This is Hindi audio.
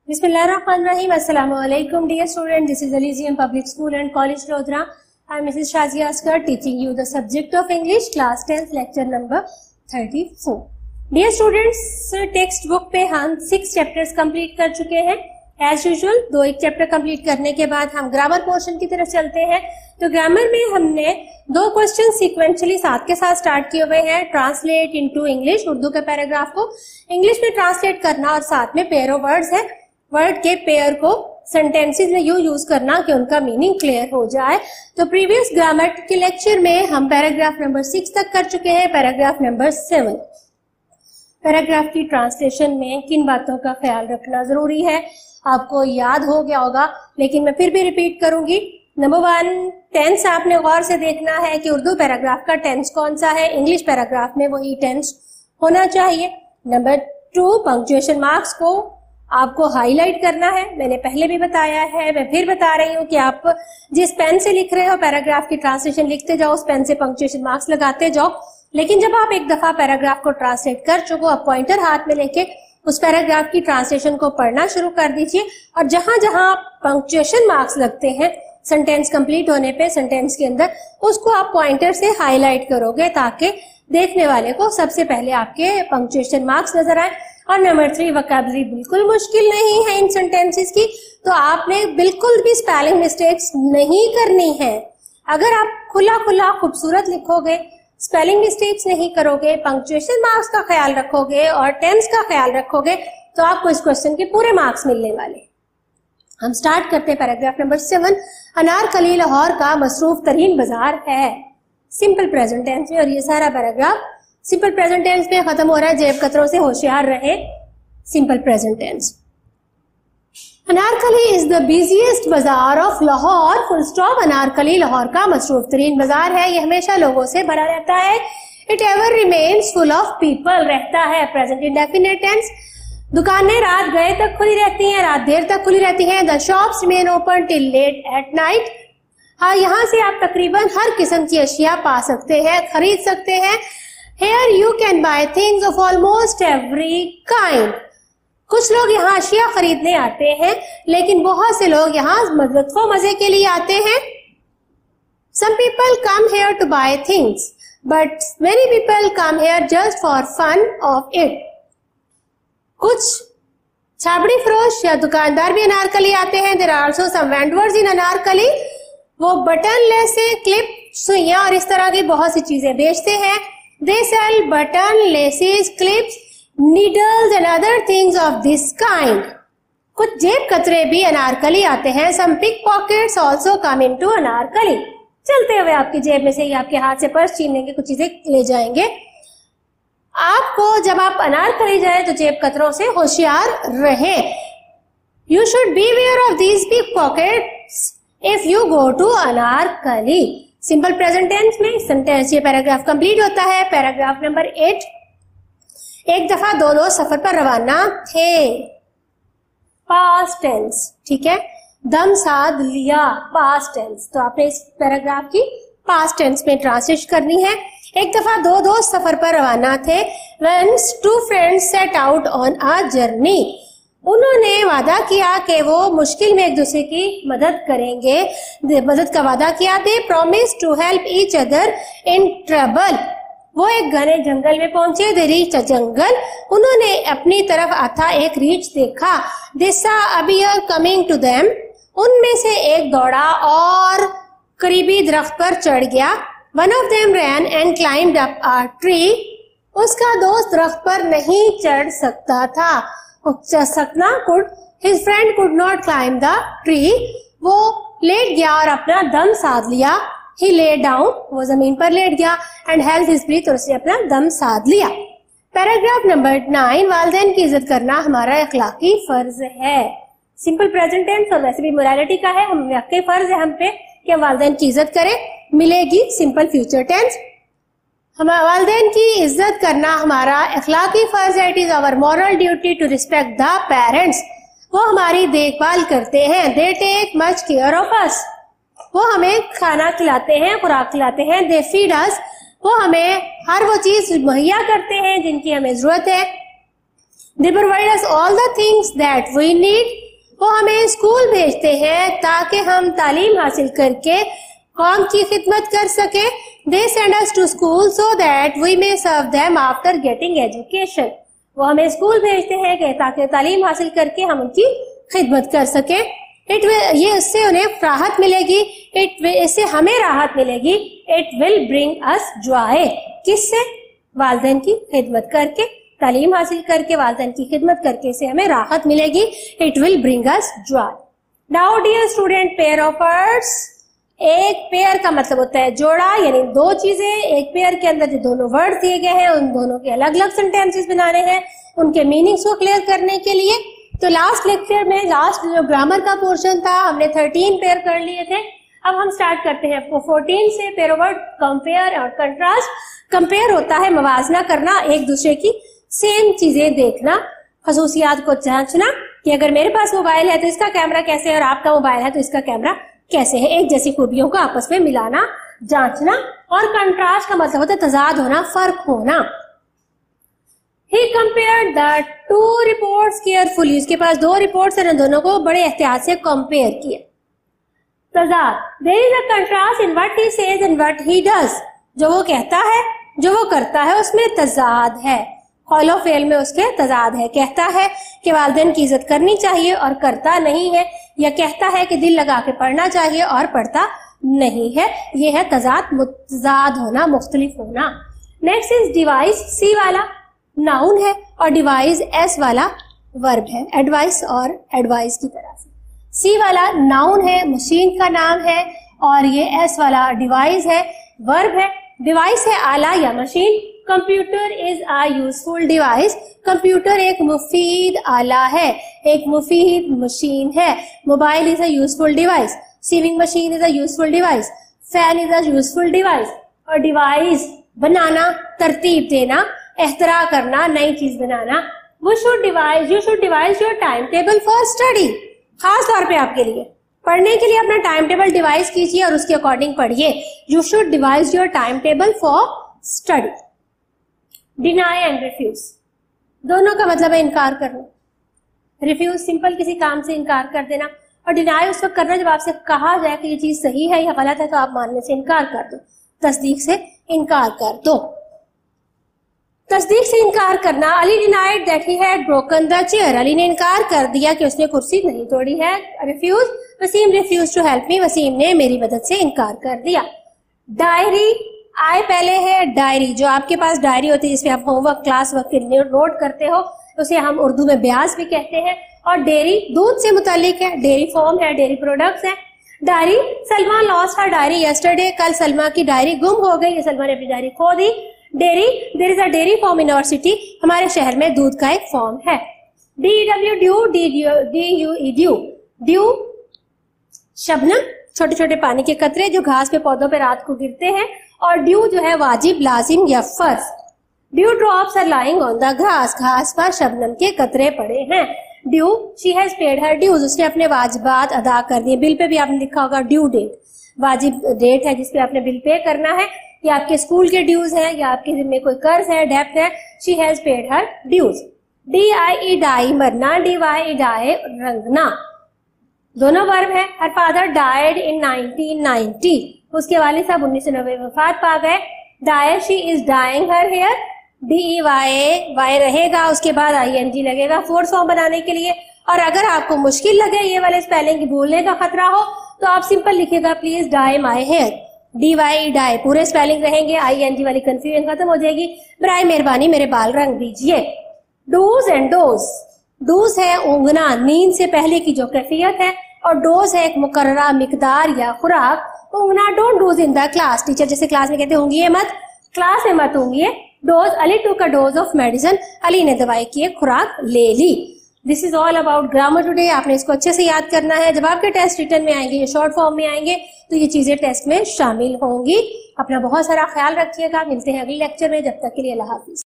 Bismillahirrahmanirrahim. Assalamualaikum dear students. This is Elysium Public School and College Lodhra. I am Mrs. Shazia Asghar teaching you the subject of English class 10th lecture number 34. Dear students, text book पे हम 6 चैप्टर्स कंप्लीट कर चुके हैं. एज यूजुअल एक चैप्टर कंप्लीट करने के बाद हम ग्रामर पोर्शन की तरफ चलते हैं. तो ग्रामर में हमने 2 क्वेश्चन सीक्वेंशियली साथ के साथ स्टार्ट किए हुए हैं. ट्रांसलेट इनटू इंग्लिश, उर्दू के पैराग्राफ को इंग्लिश में ट्रांसलेट करना और साथ में पेयर ऑफ वर्ड्स है. वर्ड के पेयर को सेंटेंसेस में यूज करना कि उनका मीनिंग क्लियर हो जाए. तो प्रीवियस ग्रामर के लेक्चर में हम पैराग्राफ नंबर 6 तक कर चुके हैं. पैराग्राफ नंबर 7, पैराग्राफ की ट्रांसलेशन में किन बातों का ख्याल रखना जरूरी है आपको याद हो गया होगा, लेकिन मैं फिर भी रिपीट करूंगी. नंबर 1, टेंस आपने गौर से देखना है कि उर्दू पैराग्राफ का टेंस कौन सा है. इंग्लिश पैराग्राफ में वही टेंस होना चाहिए. नंबर 2, पंक्चुएशन मार्क्स को आपको हाईलाइट करना है. मैंने पहले भी बताया है, मैं फिर बता रही हूँ कि आप जिस पेन से लिख रहे हो पैराग्राफ की ट्रांसलेशन लिखते जाओ, उस पेन से पंक्चुएशन मार्क्स लगाते जाओ. लेकिन जब आप एक दफा पैराग्राफ को ट्रांसलेट कर चुको, आप पॉइंटर हाथ में लेके उस पैराग्राफ की ट्रांसलेशन को पढ़ना शुरू कर दीजिए. और जहां जहां पंक्चुएशन मार्क्स लगते हैं सेंटेंस कंप्लीट होने पे सेंटेंस के अंदर, उसको आप पॉइंटर से हाईलाइट करोगे ताकि देखने वाले को सबसे पहले आपके पंक्चुएशन मार्क्स नजर आए. और नंबर 3, वोकैबुलरी बिल्कुल मुश्किल नहीं है इन सेंटेंसेस की, तो आपने बिल्कुल भी स्पेलिंग मिस्टेक्स नहीं करनी है. अगर आप खुला खुला खूबसूरत लिखोगे, स्पेलिंग मिस्टेक्स नहीं करोगे, पंक्चुएशन मार्क्स का ख्याल रखोगे और टेंस का ख्याल रखोगे, तो आपको इस क्वेश्चन के पूरे मार्क्स मिलने वाले. हम स्टार्ट करते हैं पैराग्राफ नंबर 7. अनारकली लाहौर का मसरूफ तरीन बाजार है. सिंपल प्रेजेंट टेंस में, और ये सारा पैराग्राफ सिंपल प्रेजेंट टेंस में खत्म हो रहा है. जेब कतरों से होशियार रहे. Simple present tense. Anarkali is the busiest bazaar of Lahore. Full stop. Anarkali Lahore का मसरूफ तरीन बाजार है. यह हमेशा लोगों से भरा रहता है. It ever remains full of people. रहता है प्रेजेंट इंडेफिनिट टेंस. दुकानें रात गए तक खुली रहती हैं, रात देर तक खुली रहती हैं. The shops remain open till late at night. हाँ, यहाँ से आप तकरीबन हर किस्म की अशिया पा सकते हैं, खरीद सकते हैं. Here you can buy things of almost every kind. कुछ लोग यहाँ अशिया खरीदने आते हैं, लेकिन बहुत से लोग यहाँ मजे के लिए आते हैं. Some people come here to buy things, but many people come here just for fun of it. कुछ छाबड़ी फरोश या दुकानदार भी अनारकली आते हैं. There are also some vendors in Anarkali. वो बटन लेसे, क्लिप, सुइयां और इस तरह की बहुत सी चीजें बेचते हैं. They sell button, laces, clips, needles and other things of this kind. कुछ जेब कतरे भी अनारकली आते हैं. Some pickpockets also come into Anarkali. चलते हुए आपकी जेब में से ही आपके हाथ से पर्स छीन लेंगे, कुछ चीजें ले जाएंगे. आपको जब आप अनारकली जाए तो जेब कतरों से होशियार रहे. You should beware of these pickpockets if you go to Anarkali. Simple present tense में सेंटेंस ये पैराग्राफ कंप्लीट होता है. Paragraph number 8. एक दफा दो लोग सफर पर रवाना थे. Past tense. ठीक है, दम साध लिया. Past tense. तो आपने इस पैराग्राफ की पास्ट टेंस में ट्रांसलेट करनी है. एक दफा दो दोस्त सफर पर रवाना थे. Once two friends set out on a journey. उन्होंने वादा किया कि वो मुश्किल में एक दूसरे की मदद करेंगे, मदद का वादा किया. They promise to help each other in trouble. वो एक घने जंगल में पहुंचे. They reach a jungle. उन्होंने अपनी तरफ आता एक रीछ देखा. They saw a bear coming to them. उनमें से एक दौड़ा और करीबी दरख्त पर चढ़ गया. One of them ran and climbed up a tree. उसका दोस्त दरख्त पर नहीं चढ़ सकता था. His friend could not climb the tree. वो लेट गया और अपना दम साध लिया. He lay down. वो जमीन पर लेट गया. And held his breath. और उसने अपना दम साध लिया. Paragraph number 9. वालिदैन की इज्जत करना हमारा अखलाकी फर्ज है. सिंपल प्रेजेंट टेंस और वैसे भी मोरालिटी का है. हम वाकई फर्ज है हम पे कि हम वालिदैन की इज्जत करें. मिलेगी सिंपल फ्यूचर टेंस. हमारे वालिदैन की इज्जत करना हमारा अखलाकी फर्ज है. It is our moral duty to respect the parents. वो हमारी देखभाल करते हैं. They take much care of us. वो हमें खाना खिलाते हैं, खुराक खिलाते हैं. They feed us. वो हमें हर वो चीज मुहैया करते हैं जिनकी हमें जरूरत है. They provide us all the things that we need. वो हमें स्कूल भेजते हैं ताकि हम तालीम हासिल करके कौम की खिदमत कर सके. They send us to school so that we may serve them after getting education. वो हमें स्कूल भेजते हैं ताकि तालीम हासिल करके हम उनकी खिदमत कर सके. ये इससे उन्हें राहत मिलेगी. इससे हमें राहत मिलेगी. It will bring us joy. किससे? वालिदैन की खिदमत करके, तालीम हासिल करके, वालिदैन की खिदमत करके इससे हमें राहत मिलेगी. It will bring us joy. Now dear student, pair of words. एक पेयर का मतलब होता है जोड़ा, यानी दो चीजें. एक पेयर के अंदर जो दोनों वर्ड दिए गए हैं उन दोनों के अलग अलग सेंटेंसेस बनाने हैं उनके मीनिंग्स को क्लियर करने के लिए. तो लास्ट लेक्चर में लास्ट जो ग्रामर का पोर्शन था हमने 13 पेयर कर लिए थे. अब हम स्टार्ट करते हैं 14 से. पेयर ऑफ वर्ड कंपेयर और कंट्रास्ट. कंपेयर होता है मवाजना करना, एक दूसरे की सेम चीजें देखना, खसूसियात को जांचना कि अगर मेरे पास मोबाइल है तो इसका कैमरा कैसे है और आपका मोबाइल है तो इसका कैमरा कैसे है. एक जैसी खूबियों को आपस में मिलाना, जांचना. और कंट्रास्ट का मतलब होता है तजाद होना, फर्क होना. He compared the two reports carefully. उसके पास दो रिपोर्ट्स हैं, दोनों को बड़े एहतियात से कंपेयर किया. तजाद. There is a contrast in what he says and what he does. जो वो कहता है, जो वो करता है, उसमें तजाद है. कौल और फेल में उसके तजाद है. कहता है कि वालिदैन की इज्जत करनी चाहिए और करता नहीं है, या कहता है कि दिल लगा के पढ़ना चाहिए और पढ़ता नहीं है. ये है तजाद, मुतजाद होना, मुख्तलिफ होना. Next is device. सी वाला नाउन है और डिवाइस एस वाला वर्ब है, एडवाइस और एडवाइस की तरह से. सी वाला नाउन है, मशीन का नाम है, और ये एस वाला डिवाइस है, वर्ब है. डिवाइस है आला या machine. Computer is a useful device. Computer एक मुफीद आला है, एक मुफीद मशीन है. Mobile is a useful device. Sewing machine is a useful device. Fan is a useful device. और डिवाइस बनाना, तरतीब देना, एख्तरा करना, नई चीज बनाना. You should devise your time table for study. खास तौर पे आपके लिए पढ़ने के लिए अपना टाइम टेबल डिवाइस कीजिए और उसके अकॉर्डिंग पढ़िए. You should devise your time table for study. Deny and refuse, दोनों का मतलब है इनकार करना. रिफ्यूज सिंपल किसी काम से इनकार कर देना, और डिनाई उस वक्त करना जब आपसे कहा जाए कि ये चीज सही है या गलत है तो आप मानने से इनकार कर दो, तस्दीक से इनकार कर दो. तस्दीक से इनकार करना. Ali denied that he had broken the chair. Ali ने इनकार कर दिया कि उसने कुर्सी नहीं तोड़ी है. Refuse. Wasim refuse to help me. Wasim ने मेरी मदद से इनकार कर दिया. डायरी, आय पहले है. डायरी, जो आपके पास डायरी होती है जिसमें आप होमवर्क, क्लास वर्क के नोट करते हो, उसे हम उर्दू में ब्याज भी कहते हैं. और डेयरी दूध से मुतालिक है, डेयरी फॉर्म है, डेयरी प्रोडक्ट्स है. Diary. Salma lost her diary yesterday. कल सलमा की डायरी गुम हो गई, सलमा ने अपनी डायरी खो दी. Dairy. There is a dairy farm in our city. हमारे शहर में दूध का एक फॉर्म है. DW ड्यू, DUE ड्यू शबनम, छोटे छोटे पानी के कतरे जो घास पे पौधों पे रात को गिरते हैं. और ड्यू जो है वाजिब, लाजिम या फर्ज. Dew drops are lying on the घास. घास पर शबनम के कतरे पड़े हैं. Dew. She has paid her dues. उसने अपने वाजिबात अदा कर दिए. बिल पे भी आपने लिखा होगा ड्यू डेट. वाजिब डेट है जिसपे आपने बिल पे करना है, या आपके स्कूल के ड्यूज है, या आपके जिम्मे कोई कर्ज है, डेब्ट है. She has paid her dues. DIE die मरना, DYE डाई रंगना. दोनों वर्ब है. Her father died in 1990. उसके वालिद साहब 1990 में वफात पा गए. Dye. She is dyeing her hair. DEY रहेगा, उसके बाद ING लगेगा फोर्थ फॉर्म बनाने के लिए. और अगर आपको मुश्किल लगे ये वाले स्पेलिंग भूलने का खतरा हो तो आप सिंपल लिखिएगा please dye my hair. DYE dye पूरे स्पेलिंग रहेंगे, ING वाली कंफ्यूजन खत्म हो जाएगी. बराए मेहरबानी मेरे बाल रंग दीजिए. Dos and dose. डूज है ऊँघना, नींद से पहले की जो कैफियत है, और डोज है एक मुकर्ररा मिकदार या खुराक. ऊँघना. Don't doze in the class. Teacher जैसे क्लास में कहते हैं ऊँघिए मत, क्लास में मत ऊँघिए. Doze. Ali took a dose of medicine. Ali ने दवाई की एक खुराक ले ली. This is all about grammar today. आपने इसको अच्छे से याद करना है. जब आपके टेस्ट रिटर्न में आएंगे या शॉर्ट फॉर्म में आएंगे तो ये चीजें टेस्ट में शामिल होंगी. अपना बहुत सारा ख्याल रखिएगा. मिलते हैं अगले लेक्चर में. जब तक के लिए अल्लाह हाफिज.